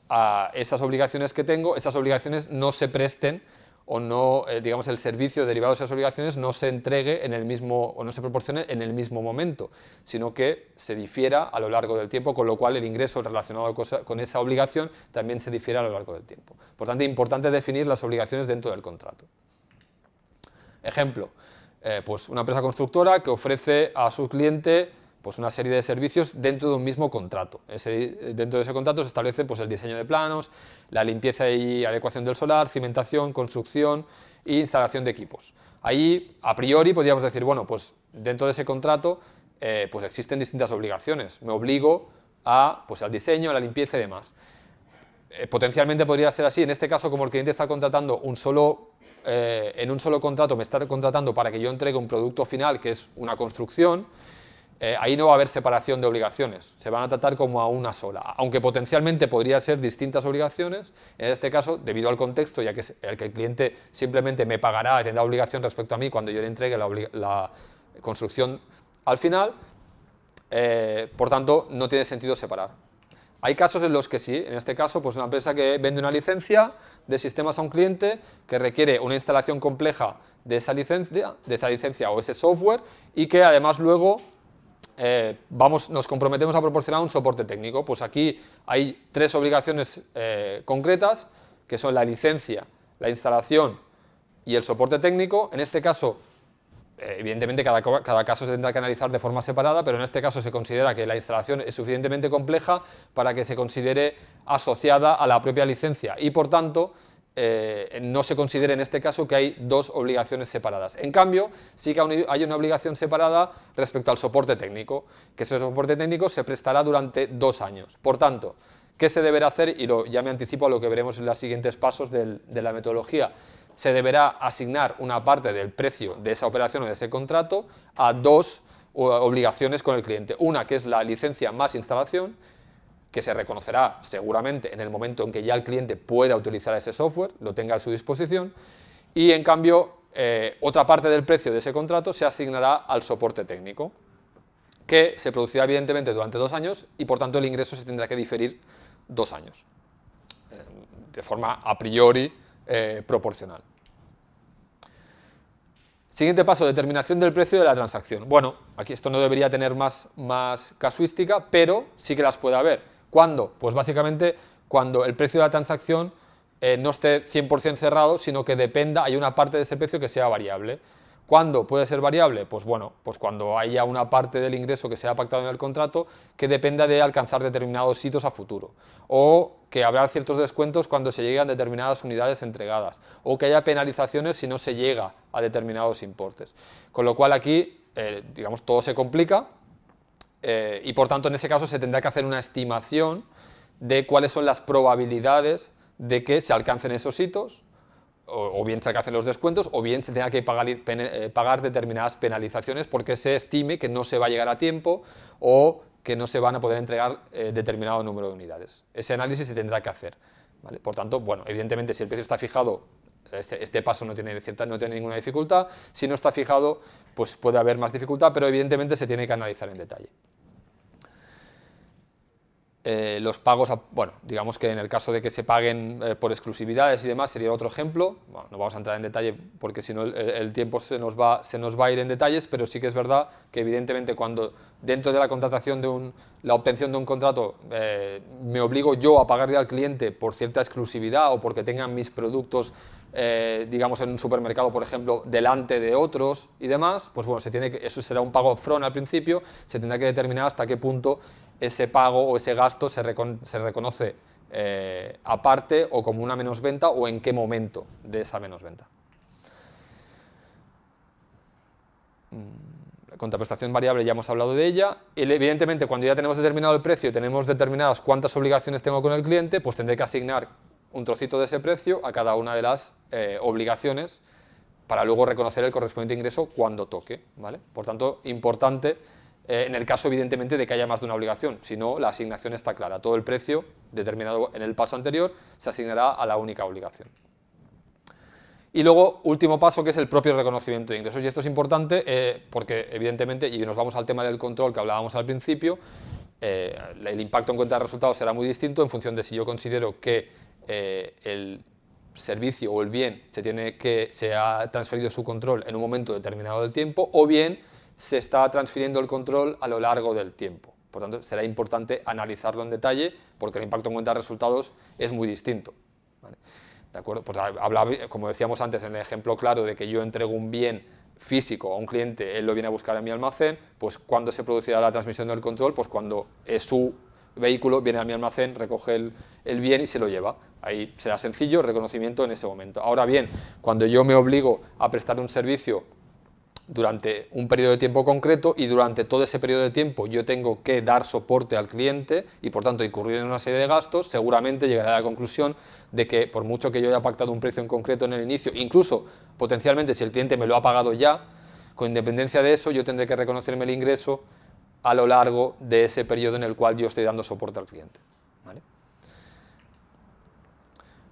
a esas obligaciones que tengo, esas obligaciones no se presten o no, digamos, el servicio derivado de esas obligaciones no se entregue en el mismo, o no se proporcione en el mismo momento, sino que se difiera a lo largo del tiempo, con lo cual el ingreso relacionado con esa obligación también se difiere a lo largo del tiempo. Por tanto, es importante definir las obligaciones dentro del contrato. Ejemplo, pues una empresa constructora que ofrece a su cliente pues una serie de servicios dentro de un mismo contrato. Dentro de ese contrato se establece pues el diseño de planos, la limpieza y adecuación del solar, cimentación, construcción e instalación de equipos. Ahí, a priori, podríamos decir, bueno, pues dentro de ese contrato pues existen distintas obligaciones. Me obligo pues al diseño, a la limpieza y demás. Potencialmente podría ser así. En este caso, como el cliente está contratando en un solo contrato, me está contratando para que yo entregue un producto final, que es una construcción, ahí no va a haber separación de obligaciones, se van a tratar como a una sola, aunque potencialmente podría ser distintas obligaciones. En este caso, debido al contexto, ya que el cliente simplemente me pagará y tendrá obligación respecto a mí cuando yo le entregue la construcción al final, por tanto no tiene sentido separar. Hay casos en los que sí. En este caso, pues una empresa que vende una licencia de sistemas a un cliente que requiere una instalación compleja de esa licencia o ese software, y que además luego nos comprometemos a proporcionar un soporte técnico. Pues aquí hay tres obligaciones concretas, que son la licencia, la instalación y el soporte técnico. En este caso, evidentemente cada caso se tendrá que analizar de forma separada, pero en este caso se considera que la instalación es suficientemente compleja para que se considere asociada a la propia licencia, y por tanto no se considera en este caso que hay dos obligaciones separadas. En cambio, sí que hay una obligación separada respecto al soporte técnico, que ese soporte técnico se prestará durante 2 años. Por tanto, ¿qué se deberá hacer? Y ya me anticipo a lo que veremos en los siguientes pasos de la metodología. Se deberá asignar una parte del precio de esa operación o de ese contrato a dos obligaciones con el cliente. Una, que es la licencia más instalación, que se reconocerá seguramente en el momento en que ya el cliente pueda utilizar ese software, lo tenga a su disposición, y en cambio otra parte del precio de ese contrato se asignará al soporte técnico, que se producirá evidentemente durante 2 años, y por tanto el ingreso se tendrá que diferir 2 años, de forma a priori proporcional. Siguiente paso, determinación del precio de la transacción. Bueno, aquí esto no debería tener más casuística, pero sí que las puede haber. ¿Cuándo? Pues básicamente cuando el precio de la transacción no esté 100% cerrado, sino que hay una parte de ese precio que sea variable. ¿Cuándo puede ser variable? Pues bueno, pues cuando haya una parte del ingreso que sea pactado en el contrato que dependa de alcanzar determinados hitos a futuro, o que habrá ciertos descuentos cuando se lleguen a determinadas unidades entregadas, o que haya penalizaciones si no se llega a determinados importes. Con lo cual aquí, digamos, todo se complica, y por tanto en ese caso se tendrá que hacer una estimación de cuáles son las probabilidades de que se alcancen esos hitos, o bien se alcancen los descuentos, o bien se tenga que pagar determinadas penalizaciones porque se estime que no se va a llegar a tiempo o que no se van a poder entregar determinado número de unidades. Ese análisis se tendrá que hacer, ¿vale? Por tanto, bueno, evidentemente si el precio está fijado, este paso no tiene ninguna dificultad. Si no está fijado, pues puede haber más dificultad, pero evidentemente se tiene que analizar en detalle. los pagos, bueno, digamos que en el caso de que se paguen por exclusividades y demás sería otro ejemplo. Bueno, no vamos a entrar en detalle porque si no el tiempo se nos va a ir en detalles, pero sí que es verdad que evidentemente cuando dentro de la contratación la obtención de un contrato me obligo yo a pagarle al cliente por cierta exclusividad o porque tengan mis productos digamos en un supermercado, por ejemplo, delante de otros y demás, pues bueno, eso será un pago upfront al principio, se tendrá que determinar hasta qué punto ese pago o ese gasto se reconoce aparte o como una menosventa o en qué momento de esa menosventa. Contraprestación variable, ya hemos hablado de ella. Evidentemente, cuando ya tenemos determinado el precio, tenemos determinadas cuántas obligaciones tengo con el cliente, pues tendré que asignar un trocito de ese precio a cada una de las obligaciones para luego reconocer el correspondiente ingreso cuando toque, ¿vale? Por tanto, importante en el caso, evidentemente, de que haya más de una obligación. Si no, la asignación está clara. Todo el precio determinado en el paso anterior se asignará a la única obligación. Y luego, último paso, que es el propio reconocimiento de ingresos. Y esto es importante porque, evidentemente, y nos vamos al tema del control que hablábamos al principio, el impacto en cuenta de resultados será muy distinto en función de si yo considero que el servicio o el bien se ha transferido su control en un momento determinado del tiempo o bien se está transfiriendo el control a lo largo del tiempo. Por tanto, será importante analizarlo en detalle porque el impacto en cuenta de resultados es muy distinto, ¿vale? ¿De acuerdo? Pues como decíamos antes en el ejemplo claro de que yo entrego un bien físico a un cliente, él lo viene a buscar en mi almacén, pues ¿cuándo se producirá la transmisión del control? Pues cuando su vehículo viene a mi almacén, recoge el bien y se lo lleva. Ahí será sencillo el reconocimiento en ese momento. Ahora bien, cuando yo me obligo a prestar un servicio durante un periodo de tiempo concreto y durante todo ese periodo de tiempo yo tengo que dar soporte al cliente y por tanto incurrir en una serie de gastos, seguramente llegaré a la conclusión de que por mucho que yo haya pactado un precio en concreto en el inicio, incluso potencialmente si el cliente me lo ha pagado ya, con independencia de eso yo tendré que reconocerme el ingreso a lo largo de ese periodo en el cual yo estoy dando soporte al cliente, ¿vale?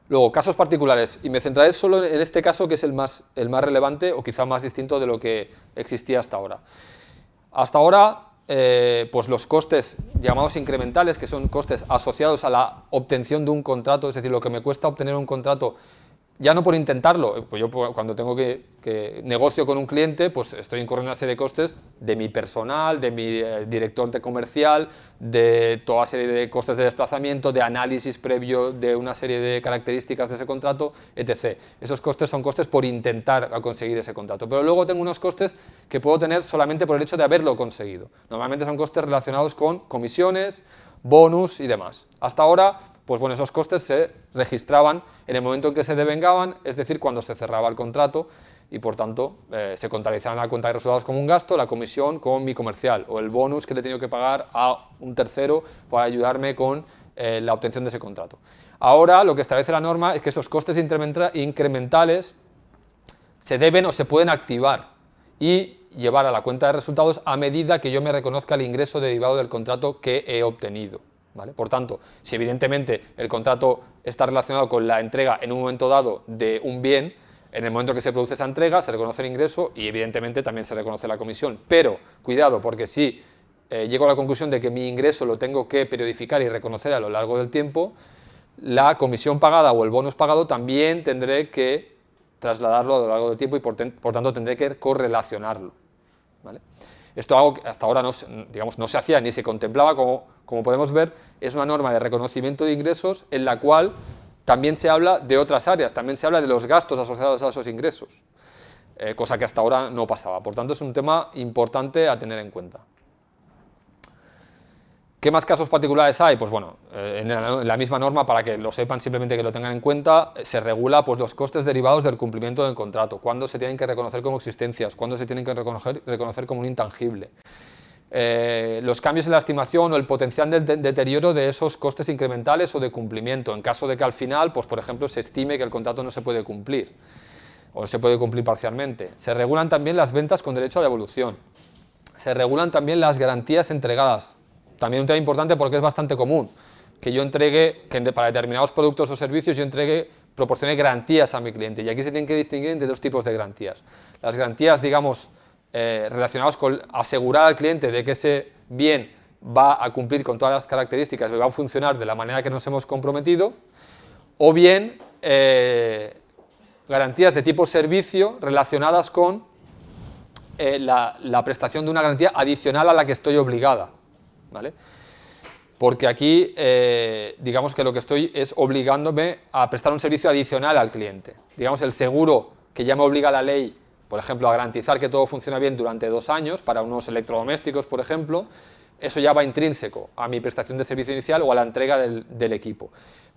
Luego, casos particulares, y me centraré solo en este caso que es el más relevante o quizá más distinto de lo que existía hasta ahora. Hasta ahora, pues los costes llamados incrementales, que son costes asociados a la obtención de un contrato, es decir, lo que me cuesta obtener un contrato, ya no por intentarlo, pues yo cuando tengo que negocio con un cliente, pues estoy incurriendo en una serie de costes de mi personal, de mi director de comercial, de toda serie de costes de desplazamiento, de análisis previo de una serie de características de ese contrato, etc. Esos costes son costes por intentar conseguir ese contrato, pero luego tengo unos costes que puedo tener solamente por el hecho de haberlo conseguido. Normalmente son costes relacionados con comisiones, bonus y demás. Hasta ahora, pues bueno, esos costes se registraban en el momento en que se devengaban, es decir, cuando se cerraba el contrato y por tanto se contabilizaban en la cuenta de resultados como un gasto, la comisión con mi comercial o el bonus que le he tenido que pagar a un tercero para ayudarme con la obtención de ese contrato. Ahora lo que establece la norma es que esos costes incrementales se deben o se pueden activar y llevar a la cuenta de resultados a medida que yo me reconozca el ingreso derivado del contrato que he obtenido, ¿vale? Por tanto, si evidentemente el contrato está relacionado con la entrega en un momento dado de un bien, en el momento que se produce esa entrega se reconoce el ingreso y evidentemente también se reconoce la comisión. Pero, cuidado, porque si llego a la conclusión de que mi ingreso lo tengo que periodificar y reconocer a lo largo del tiempo, la comisión pagada o el bonus pagado también tendré que trasladarlo a lo largo del tiempo y por tanto tendré que correlacionarlo, ¿vale? Esto es algo que hasta ahora no se hacía ni se contemplaba, como podemos ver, es una norma de reconocimiento de ingresos en la cual también se habla de otras áreas, también se habla de los gastos asociados a esos ingresos, cosa que hasta ahora no pasaba. Por tanto, es un tema importante a tener en cuenta. ¿Qué más casos particulares hay? Pues bueno, en la misma norma, para que lo sepan, simplemente que lo tengan en cuenta, se regula pues, los costes derivados del cumplimiento del contrato, cuándo se tienen que reconocer como existencias, cuándo se tienen que reconocer como un intangible. Los cambios en la estimación o el potencial del deterioro de esos costes incrementales o de cumplimiento, en caso de que al final, pues, por ejemplo, se estime que el contrato no se puede cumplir o se puede cumplir parcialmente. Se regulan también las ventas con derecho a devolución. Se regulan también las garantías entregadas. También un tema importante porque es bastante común que yo entregue, para determinados productos o servicios yo proporcione garantías a mi cliente. Y aquí se tienen que distinguir entre dos tipos de garantías. Las garantías, digamos, relacionadas con asegurar al cliente de que ese bien va a cumplir con todas las características y va a funcionar de la manera que nos hemos comprometido, o bien garantías de tipo servicio relacionadas con la prestación de una garantía adicional a la que estoy obligada, ¿vale? Porque aquí, digamos que lo que estoy es obligándome a prestar un servicio adicional al cliente. Digamos, el seguro que ya me obliga la ley, por ejemplo, a garantizar que todo funciona bien durante 2 años, para unos electrodomésticos, por ejemplo, eso ya va intrínseco a mi prestación de servicio inicial o a la entrega del equipo.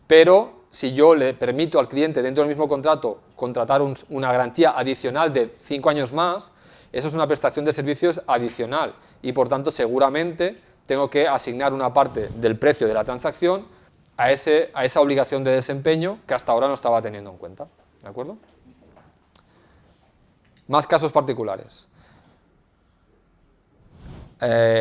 Pero si yo le permito al cliente dentro del mismo contrato contratar una garantía adicional de 5 años más, eso es una prestación de servicios adicional y por tanto seguramente tengo que asignar una parte del precio de la transacción a esa obligación de desempeño que hasta ahora no estaba teniendo en cuenta. ¿De acuerdo? Más casos particulares.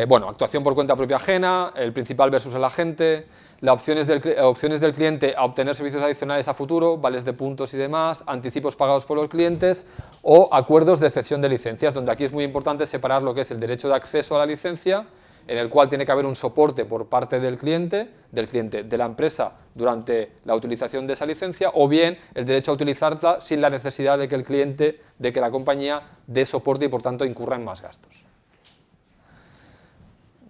Bueno, actuación por cuenta propia ajena, el principal versus el agente, las opciones del cliente a obtener servicios adicionales a futuro, vales de puntos y demás, anticipos pagados por los clientes o acuerdos de cesión de licencias, donde aquí es muy importante separar lo que es el derecho de acceso a la licencia, en el cual tiene que haber un soporte por parte del cliente, de la empresa durante la utilización de esa licencia, o bien el derecho a utilizarla sin la necesidad de que el cliente, de que la compañía dé soporte y por tanto incurra en más gastos.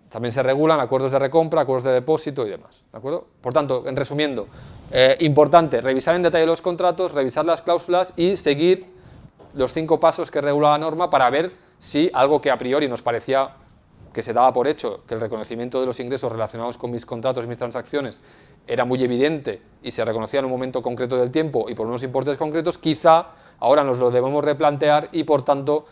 También se regulan acuerdos de recompra, acuerdos de depósito y demás, ¿de acuerdo? Por tanto, en resumiendo, importante revisar en detalle los contratos, revisar las cláusulas y seguir los 5 pasos que regula la norma para ver si algo que a priori nos parecía que se daba por hecho, que el reconocimiento de los ingresos relacionados con mis contratos y mis transacciones era muy evidente y se reconocía en un momento concreto del tiempo y por unos importes concretos, quizá ahora nos lo debemos replantear y por tanto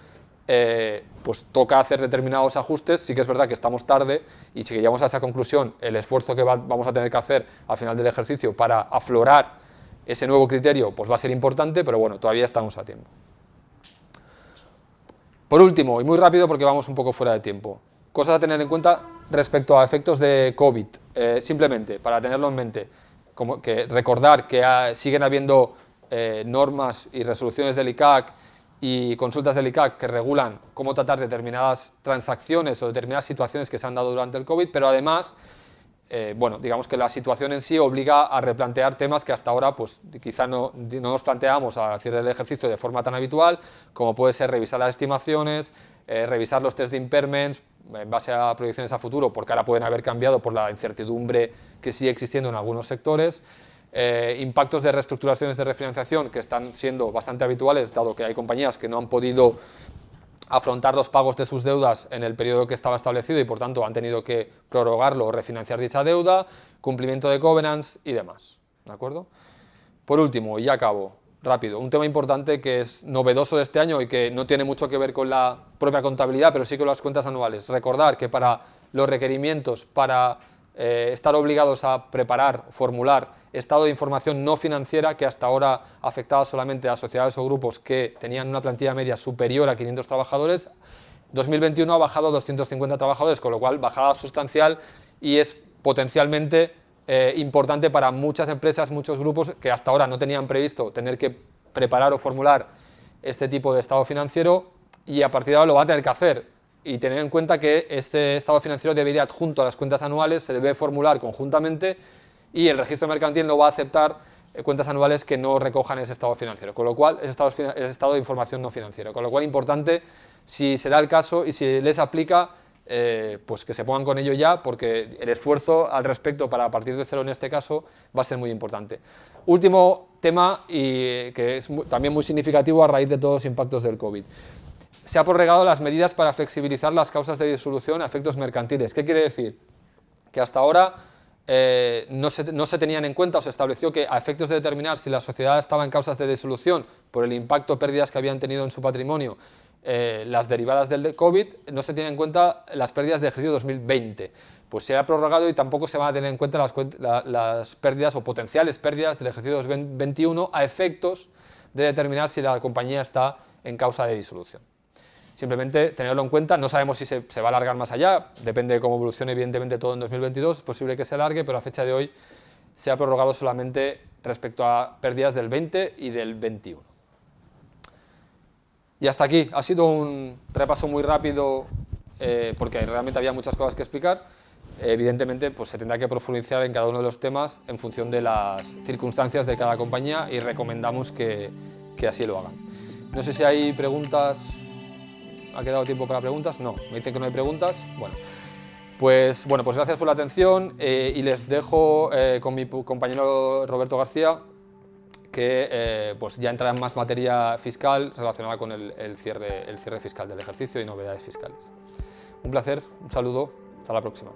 pues toca hacer determinados ajustes. Sí que es verdad que estamos tarde y si llegamos a esa conclusión, el esfuerzo que vamos a tener que hacer al final del ejercicio para aflorar ese nuevo criterio pues va a ser importante, pero bueno, todavía estamos a tiempo. Por último, y muy rápido porque vamos un poco fuera de tiempo, cosas a tener en cuenta respecto a efectos de COVID, simplemente para tenerlo en mente, como que recordar que siguen habiendo normas y resoluciones del ICAC y consultas del ICAC que regulan cómo tratar determinadas transacciones o determinadas situaciones que se han dado durante el COVID, pero además, bueno, digamos que la situación en sí obliga a replantear temas que hasta ahora pues quizá no nos planteamos al cierre del ejercicio de forma tan habitual, como puede ser revisar las estimaciones, revisar los test de impairments en base a proyecciones a futuro, porque ahora pueden haber cambiado por la incertidumbre que sigue existiendo en algunos sectores, impactos de reestructuraciones de refinanciación que están siendo bastante habituales, dado que hay compañías que no han podido afrontar los pagos de sus deudas en el periodo que estaba establecido y por tanto han tenido que prorrogarlo o refinanciar dicha deuda, cumplimiento de covenants y demás, ¿de acuerdo? Por último, y ya acabo, rápido, un tema importante que es novedoso de este año y que no tiene mucho que ver con la propia contabilidad, pero sí con las cuentas anuales. Recordar que para los requerimientos, para estar obligados a preparar, formular estado de información no financiera, que hasta ahora afectaba solamente a sociedades o grupos que tenían una plantilla media superior a 500 trabajadores, 2021 ha bajado a 250 trabajadores, con lo cual bajada sustancial y es potencialmente importante para muchas empresas, muchos grupos que hasta ahora no tenían previsto tener que preparar o formular este tipo de estado financiero y a partir de ahora lo va a tener que hacer y tener en cuenta que ese estado financiero debe ir adjunto a las cuentas anuales, se debe formular conjuntamente y el registro mercantil no va a aceptar cuentas anuales que no recojan ese estado financiero, con lo cual ese estado de información no financiero, con lo cual importante si se da el caso y si les aplica pues que se pongan con ello ya, porque el esfuerzo al respecto para partir de cero en este caso va a ser muy importante. Último tema y que es también muy significativo a raíz de todos los impactos del COVID. Se ha prorrogado las medidas para flexibilizar las causas de disolución a efectos mercantiles. ¿Qué quiere decir? Que hasta ahora no se tenían en cuenta o se estableció que a efectos de determinar si la sociedad estaba en causas de disolución por el impacto o pérdidas que habían tenido en su patrimonio, las derivadas del COVID, no se tienen en cuenta las pérdidas del ejercicio 2020. Pues se ha prorrogado y tampoco se van a tener en cuenta las pérdidas o potenciales pérdidas del ejercicio 2021 a efectos de determinar si la compañía está en causa de disolución. Simplemente tenerlo en cuenta, no sabemos si se va a alargar más allá, depende de cómo evolucione evidentemente todo en 2022, es posible que se alargue, pero a fecha de hoy se ha prorrogado solamente respecto a pérdidas del 20 y del 21. Y hasta aquí, ha sido un repaso muy rápido porque realmente había muchas cosas que explicar Evidentemente, pues se tendrá que profundizar en cada uno de los temas en función de las circunstancias de cada compañía y recomendamos que así lo hagan. No sé si hay preguntas. ¿Ha quedado tiempo para preguntas? No, me dicen que no hay preguntas. Pues gracias por la atención y les dejo con mi compañero Roberto García, que pues ya entrará en más materia fiscal relacionada con el cierre fiscal del ejercicio y novedades fiscales. Un placer, un saludo, hasta la próxima.